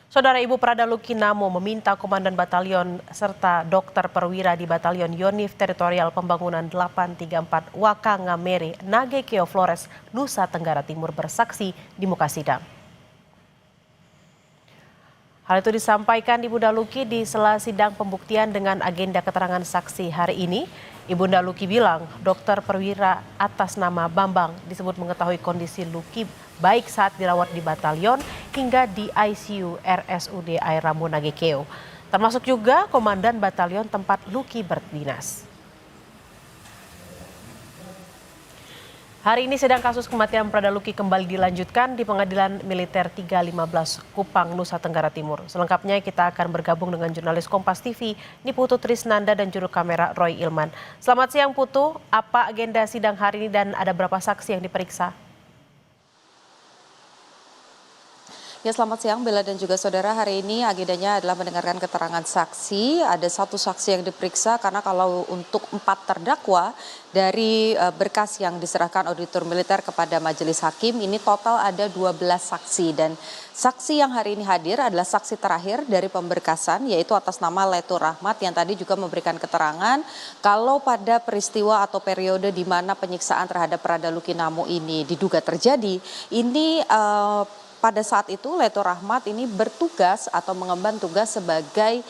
Saudara Ibu Prada Luki Namo meminta Komandan Batalion serta dokter perwira di Batalion Yonif Teritorial Pembangunan 834 Wakangamere, Nagekeo Flores, Nusa Tenggara Timur bersaksi di muka sidang. Hal itu disampaikan Ibunda Luki di sela sidang pembuktian dengan agenda keterangan saksi hari ini. Ibunda Luki bilang dokter perwira atas nama Bambang disebut mengetahui kondisi Luki baik saat dirawat di batalion hingga di ICU RSUD Air Rambo Nagekeo. Termasuk juga komandan batalion tempat Luki berdinas. Hari ini sidang kasus kematian Prada Luki kembali dilanjutkan di Pengadilan Militer 315 Kupang, Nusa Tenggara Timur. Selengkapnya kita akan bergabung dengan jurnalis Kompas TV Niputu Trisnanda dan juru kamera Roy Ilman. Selamat siang Putu, apa agenda sidang hari ini dan ada berapa saksi yang diperiksa? Ya, selamat siang Bella dan juga saudara. Hari ini agendanya adalah mendengarkan keterangan saksi. Ada satu saksi yang diperiksa karena kalau untuk 4 terdakwa dari berkas yang diserahkan auditor militer kepada majelis hakim ini total ada 12 saksi dan saksi yang hari ini hadir adalah saksi terakhir dari pemberkasan yaitu atas nama Letur Rahmat yang tadi juga memberikan keterangan kalau pada peristiwa atau periode di mana penyiksaan terhadap Prada Luki Namo ini diduga terjadi ini pada saat itu Letur Rahmat ini bertugas atau mengemban tugas sebagai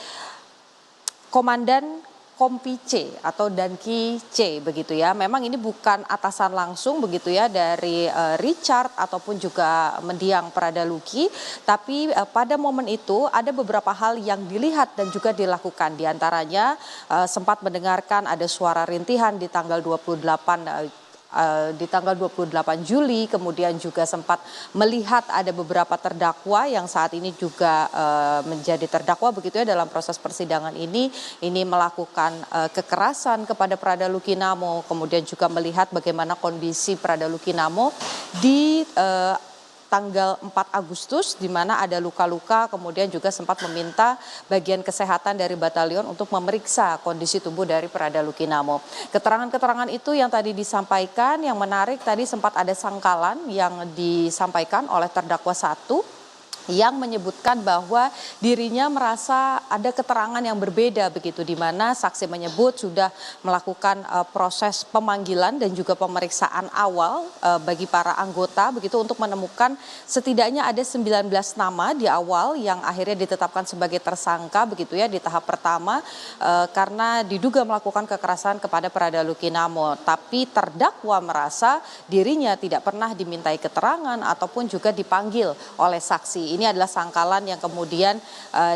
komandan Kompi C atau Danki C begitu ya. Memang ini bukan atasan langsung begitu ya dari Richard ataupun juga mendiang Prada Luki. Tapi pada momen itu ada beberapa hal yang dilihat dan juga dilakukan. Di antaranya sempat mendengarkan ada suara rintihan di tanggal 28 Juli, kemudian juga sempat melihat ada beberapa terdakwa yang saat ini juga menjadi terdakwa begitu ya dalam proses persidangan ini melakukan kekerasan kepada Prada Luki Namo, kemudian juga melihat bagaimana kondisi Prada Luki Namo di tanggal 4 Agustus di mana ada luka-luka, kemudian juga sempat meminta bagian kesehatan dari batalion untuk memeriksa kondisi tubuh dari Prada Luki Namo. Keterangan-keterangan itu yang tadi disampaikan, yang menarik tadi sempat ada sangkalan yang disampaikan oleh terdakwa 1 yang menyebutkan bahwa dirinya merasa ada keterangan yang berbeda begitu di mana saksi menyebut sudah melakukan proses pemanggilan dan juga pemeriksaan awal bagi para anggota begitu untuk menemukan setidaknya ada 19 nama di awal yang akhirnya ditetapkan sebagai tersangka begitu ya di tahap pertama karena diduga melakukan kekerasan kepada Prada Luki Namo, tapi terdakwa merasa dirinya tidak pernah dimintai keterangan ataupun juga dipanggil oleh saksi. Ini adalah sangkalan yang kemudian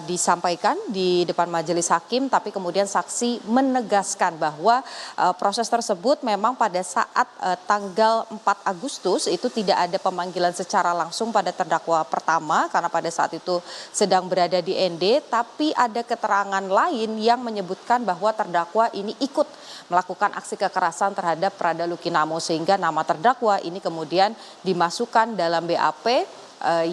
disampaikan di depan majelis hakim, tapi kemudian saksi menegaskan bahwa proses tersebut memang pada saat tanggal 4 Agustus itu tidak ada pemanggilan secara langsung pada terdakwa pertama karena pada saat itu sedang berada di ND, tapi ada keterangan lain yang menyebutkan bahwa terdakwa ini ikut melakukan aksi kekerasan terhadap Prada Luki Namo sehingga nama terdakwa ini kemudian dimasukkan dalam BAP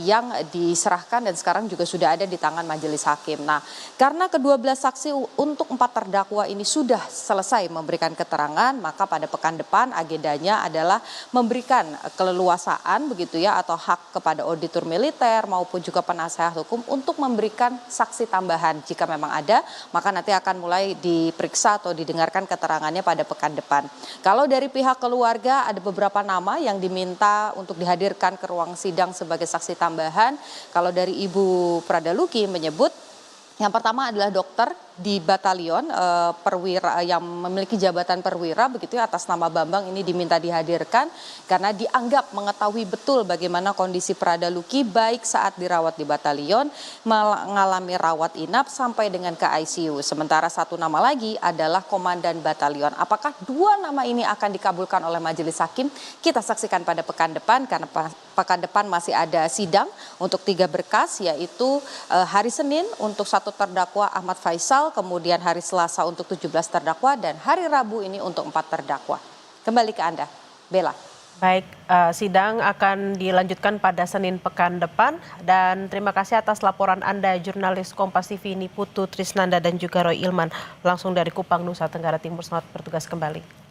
yang diserahkan dan sekarang juga sudah ada di tangan majelis hakim. Nah, karena ke-12 saksi untuk 4 terdakwa ini sudah selesai memberikan keterangan, maka pada pekan depan agendanya adalah memberikan keleluasaan begitu ya atau hak kepada auditor militer maupun juga penasehat hukum untuk memberikan saksi tambahan jika memang ada, maka nanti akan mulai diperiksa atau didengarkan keterangannya pada pekan depan. Kalau dari pihak keluarga ada beberapa nama yang diminta untuk dihadirkan ke ruang sidang sebagai saksi tambahan. Kalau dari Ibu Prada Luki menyebut yang pertama adalah dokter di batalion perwira yang memiliki jabatan perwira begitu ya atas nama Bambang ini diminta dihadirkan karena dianggap mengetahui betul bagaimana kondisi Prada Luki baik saat dirawat di batalion mengalami rawat inap sampai dengan ke ICU. Sementara satu nama lagi adalah komandan batalion. Apakah 2 nama ini akan dikabulkan oleh majelis hakim? Kita saksikan pada pekan depan karena pekan depan masih ada sidang untuk 3 berkas yaitu hari Senin untuk 1 terdakwa Ahmad Faisal, kemudian hari Selasa untuk 17 terdakwa dan hari Rabu ini untuk 4 terdakwa. Kembali ke Anda, Bella. Baik, sidang akan dilanjutkan pada Senin pekan depan dan terima kasih atas laporan Anda jurnalis Kompas TV Niputu Trisnanda dan juga Roy Ilman langsung dari Kupang, Nusa Tenggara Timur. Selamat bertugas kembali.